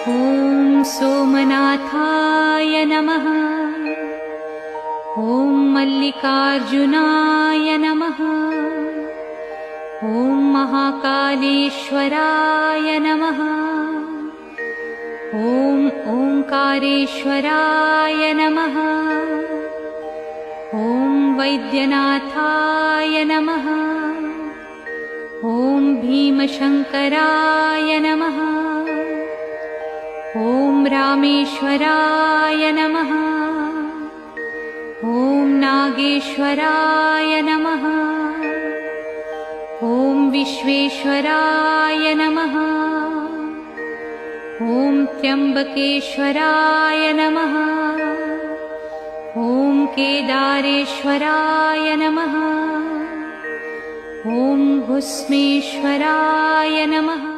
ॐ सोमनाथाय नमः। ॐ मल्लिकार्जुनाय नमः। ॐ महाकालेश्वराय नमः। ॐ ओंकारेश्वराय नमः। ॐ वैद्यनाथाय नमः। ॐ भीमशंकराय नमः। ॐ रामेश्वराय नमः। ॐ नागेश्वराय नमः। ॐ विश्वेश्वराय नमः। ॐ त्र्यंबकेश्वराय नमः। ॐ केदारेश्वराय नमः। ॐ भस्मेश्वराय नमः।